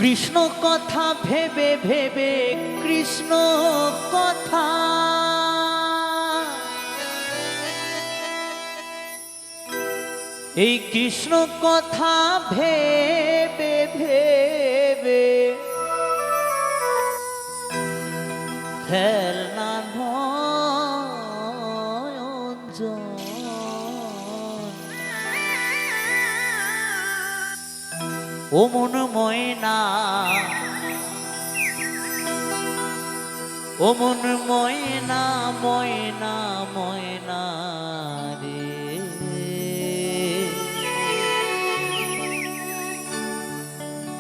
কৃষ্ণ কথা ভেবে ভেবে কৃষ্ণ কথা এই কৃষ্ণ কথা ভেবে ভেবে ফেলনা নয়নজন ও মন ময়না ও মন ময়না ময়না ময়না রে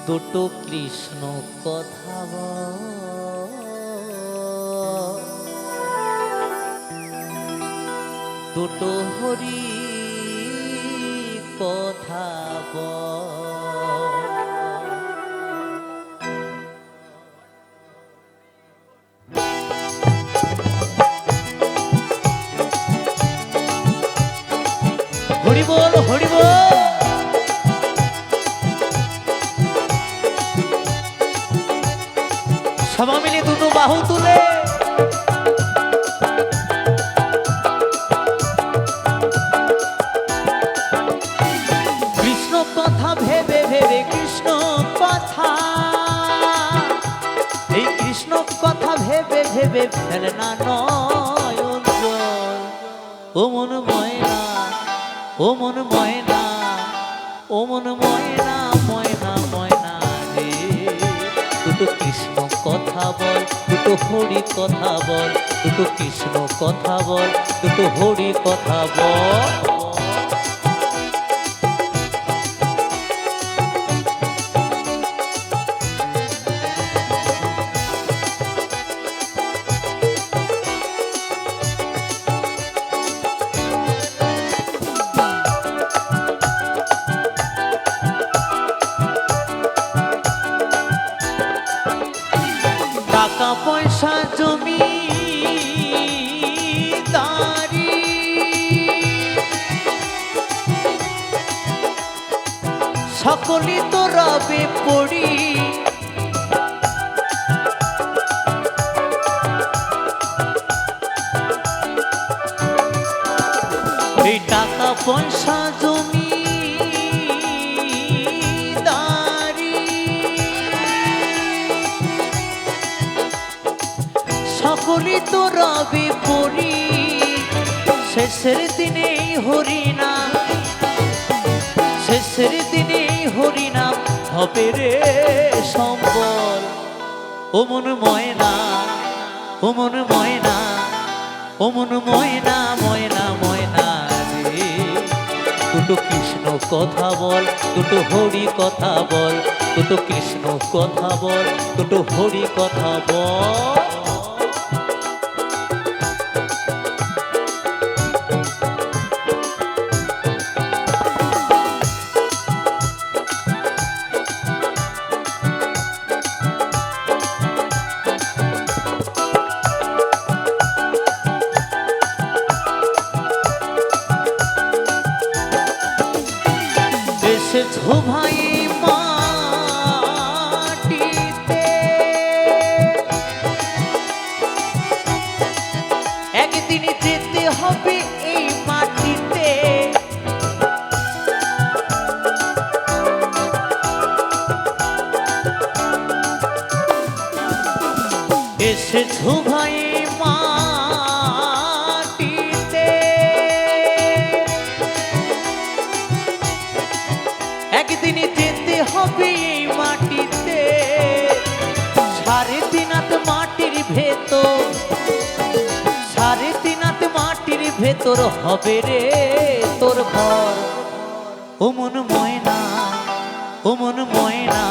দুটো কৃষ্ণ কথা বল দুটো হরি কথা বল হরি বল হরি বল সবাই মিলে দুটো বাহু তুলে কৃষ্ণ কথা ভেবে ভেবে কৃষ্ণ কথা এই কৃষ্ণ কথা ভেবে ভেবে ফেলে না নয়ন জল ও মন ময়না ও মন ময়না ও মন ময়না ময়না ময়না রে দুটো কৃষ্ণ কথা বল দুটো হরি কথা বল দুটো কৃষ্ণ কথা বল দুটো হরি কথা বল টাকা পয়সা জমি দারি সকলই তো রবে পড়ি এই টাকা পয়সা জমি সকলই তো রবে পড়ি শেষের দিনেই হরিনাম শেষের দিনেই হরিনাম হবে রে সম্বল ও মন ময়না ও মন ময়না ও মন ময়না ময়না ময়না রে দুটো কৃষ্ণ কথা বল দুটো হরি কথা বল দুটো কৃষ্ণ কথা বল দুটো হরি কথা বল এসেছো ভাই মাটিতে একদিন যেতে হবে এই মাটিতে এসেছো ভাই একদিন যেতে হবে এই মাটিতে সাড়ে তিনাত মাটির ভেতর সাড়ে তিনাত মাটির ভেতর হবে রে তোর ঘর ও মন ময়না ও মন ময়না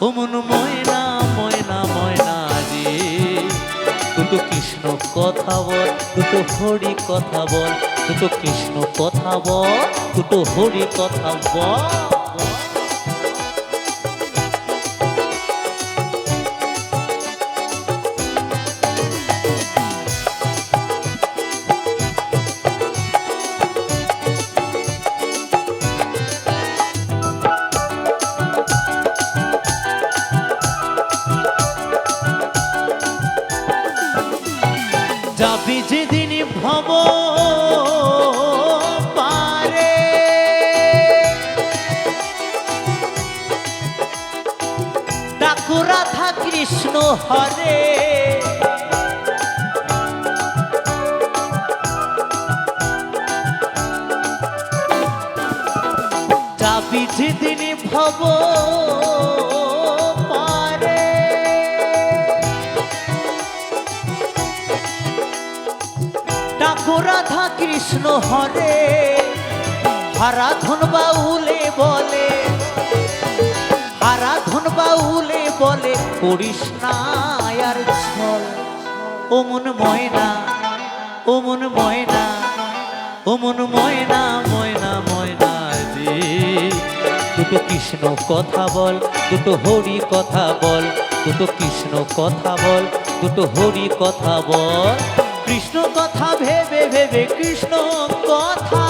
ও মন ময়না ময়না ময়না রে দুটো কৃষ্ণ কথা বল দুটো হরি কথা বল দুটো কৃষ্ণ কথা বল দুটো হরি কথা বল হরে যাবি যেদিন ভব পারে ডাকো রাধা কৃষ্ণ হরে আরাধন বাউলে বলে আরাধন বাউলে বলে করিস না আর ছল ও মন ময়না ও মন ময়না ও মন ময়না ময়না ময়না রে দুটো কৃষ্ণ কথা বল দুটো হরি কথা বল দুটো কৃষ্ণ কথা বল দুটো হরি কথা বল কৃষ্ণ কথা ভেবে ভেবে কৃষ্ণ কথা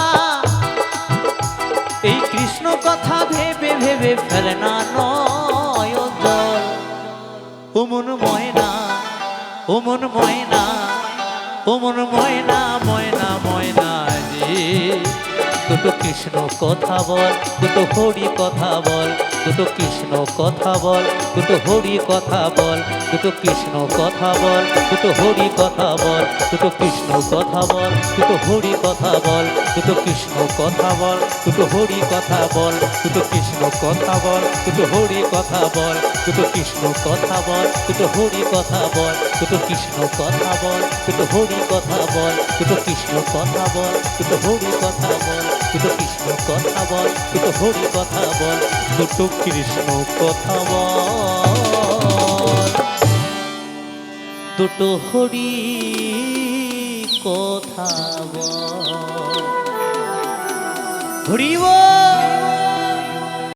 এই কৃষ্ণ কথা ভেবে ভেবে ফেলে না নয় জল ও মন ময়না ও মন ময়না ও মন ময়না ময়না ময়না রে দুটো কৃষ্ণ কথা বল দুটো হরি কথা বল দুটো কৃষ্ণ কথা বল দুটো হরি কথা বল দুটো কৃষ্ণ কথা বল দুটো হরি কথা বল দুটো কৃষ্ণ কথা বল দুটো হরি কথা বল দুটো কৃষ্ণ কথা বল দুটো হরি কথা বল দুটো কৃষ্ণ কথা বল দুটো হরি কথা বল দুটো কৃষ্ণ কথা বল দুটো হরি কথা বল দুটো কৃষ্ণ কথা বল দুটো হরি কথা বল দুটো কৃষ্ণ কথা বল দুটো হরি কথা বল দুটো কৃষ্ণ কথা বল দুটো হরি কথা বল দুটো কৃষ্ণ কথা বল দুটো হরি কথা বল হরি বল।